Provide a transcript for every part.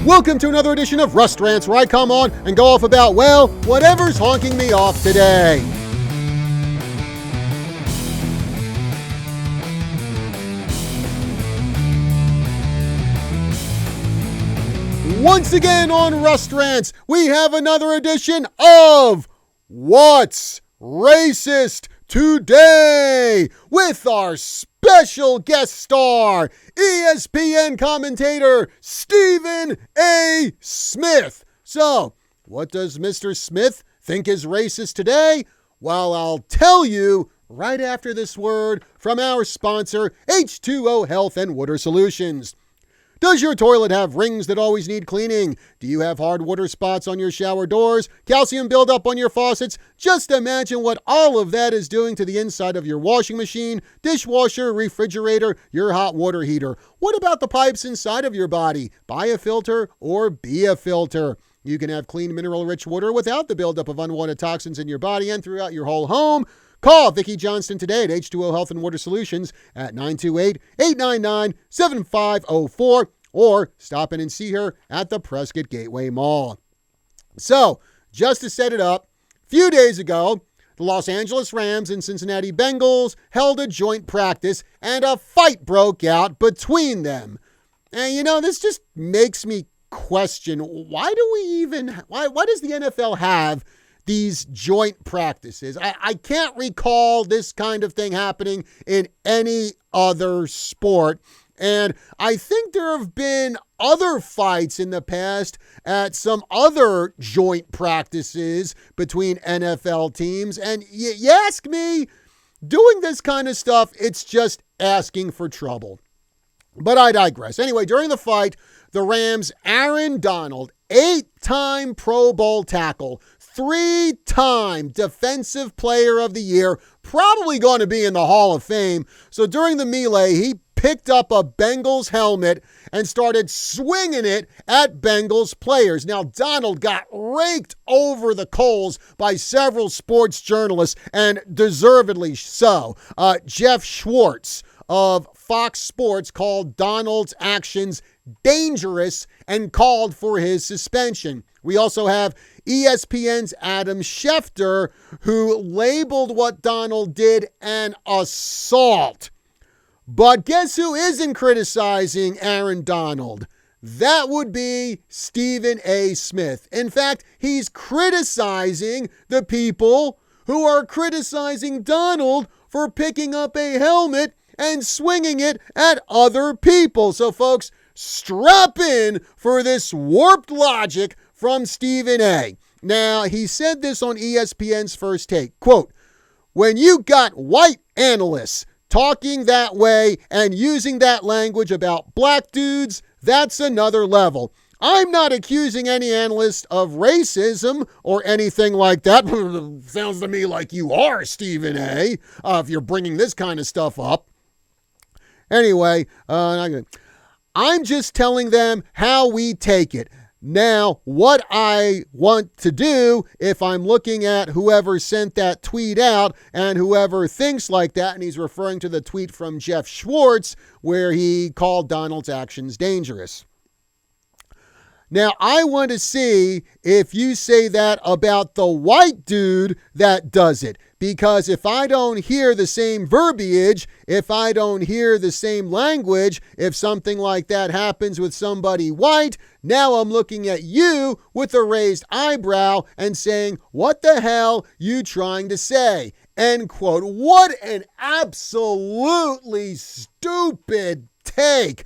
Welcome to another edition of Rants, where I come on and go off about, well, whatever's honking me off today. Once again on Rants, we have another edition of What's Racist Today with our special guest star, ESPN commentator Stephen A. Smith. So, what does Mr. Smith think is racist today? Well, I'll tell you right after this word from our sponsor, H2O Health and Water Solutions. Does your toilet have rings that always need cleaning? Do you have hard water spots on your shower doors? Calcium buildup on your faucets? Just imagine what all of that is doing to the inside of your washing machine, dishwasher, refrigerator, your hot water heater. What about the pipes inside of your body? Buy a filter or be a filter. You can have clean, mineral-rich water without the buildup of unwanted toxins in your body and throughout your whole home. Call Vicki Johnston today at H2O Health and Water Solutions at 928-899-7504 or stop in and see her at the Prescott Gateway Mall. So, just to set it up, a few days ago, the Los Angeles Rams and Cincinnati Bengals held a joint practice and a fight broke out between them. And this just makes me question, why does the NFL have these joint practices? I can't recall this kind of thing happening in any other sport. And I think there have been other fights in the past at some other joint practices between NFL teams. And you ask me, doing this kind of stuff, it's just asking for trouble. But I digress. Anyway, during the fight, the Rams' Aaron Donald, 8-time Pro Bowl tackle, 3-time Defensive Player of the Year, probably going to be in the Hall of Fame. So during the melee, he picked up a Bengals helmet and started swinging it at Bengals players. Now, Donald got raked over the coals by several sports journalists, and deservedly so. Jeff Schwartz of Fox Sports called Donald's actions dangerous and called for his suspension. We also have ESPN's Adam Schefter, who labeled what Donald did an assault. But guess who isn't criticizing Aaron Donald? That would be Stephen A. Smith. In fact, he's criticizing the people who are criticizing Donald for picking up a helmet and swinging it at other people. So folks, strap in for this warped logic from Stephen A. Now, he said this on ESPN's First Take, quote, "When you got white analysts talking that way and using that language about black dudes, that's another level. I'm not accusing any analyst of racism or anything like that." Sounds to me like you are, Stephen A., if you're bringing this kind of stuff up. Anyway, I'm just telling them how we take it. Now, what I want to do, if I'm looking at whoever sent that tweet out and whoever thinks like that, and he's referring to the tweet from Jeff Schwartz where he called Donald's actions dangerous. Now, I want to see if you say that about the white dude that does it. Because if I don't hear the same verbiage, if I don't hear the same language, if something like that happens with somebody white, now I'm looking at you with a raised eyebrow and saying, what the hell you trying to say? End quote. What an absolutely stupid take.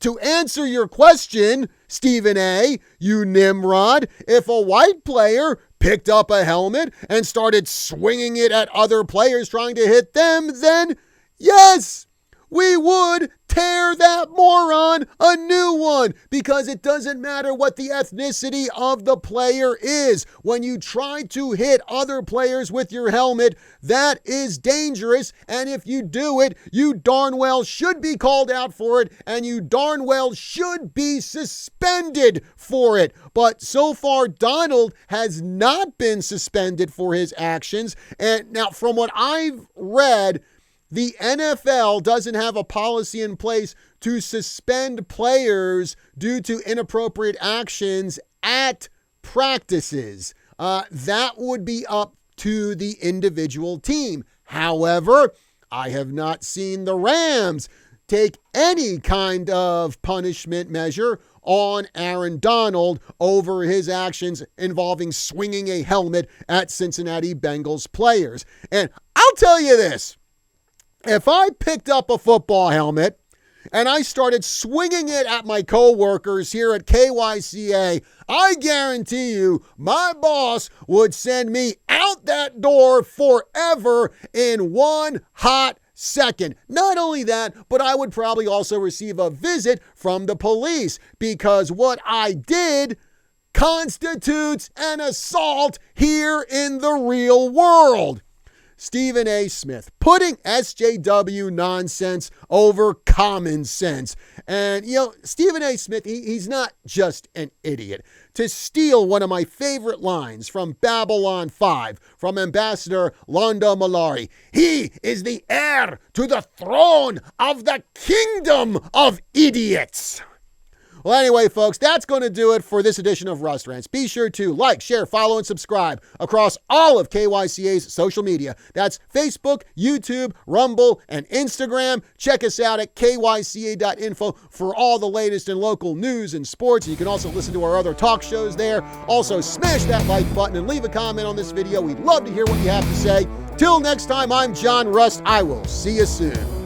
To answer your question, Stephen A., you Nimrod, if a white player picked up a helmet and started swinging it at other players trying to hit them, then yes, we would tear that moron a new one, because it doesn't matter what the ethnicity of the player is. When you try to hit other players with your helmet, that is dangerous, and if you do it, you darn well should be called out for it, and you darn well should be suspended for it. But so far, Donald has not been suspended for his actions, and now from what I've read, the NFL doesn't have a policy in place to suspend players due to inappropriate actions at practices. That would be up to the individual team. However, I have not seen the Rams take any kind of punishment measure on Aaron Donald over his actions involving swinging a helmet at Cincinnati Bengals players. And I'll tell you this, if I picked up a football helmet and I started swinging it at my coworkers here at KYCA, I guarantee you my boss would send me out that door forever in one hot second. Not only that, but I would probably also receive a visit from the police because what I did constitutes an assault here in the real world. Stephen A. Smith, putting SJW nonsense over common sense. And, Stephen A. Smith, he's not just an idiot. To steal one of my favorite lines from Babylon 5, from Ambassador Londo Malari, he is the heir to the throne of the kingdom of idiots. Well, anyway, folks, that's going to do it for this edition of Rust Rants. Be sure to like, share, follow, and subscribe across all of KYCA's social media. That's Facebook, YouTube, Rumble, and Instagram. Check us out at kyca.info for all the latest in local news and sports. You can also listen to our other talk shows there. Also, smash that like button and leave a comment on this video. We'd love to hear what you have to say. Till next time, I'm John Rust. I will see you soon.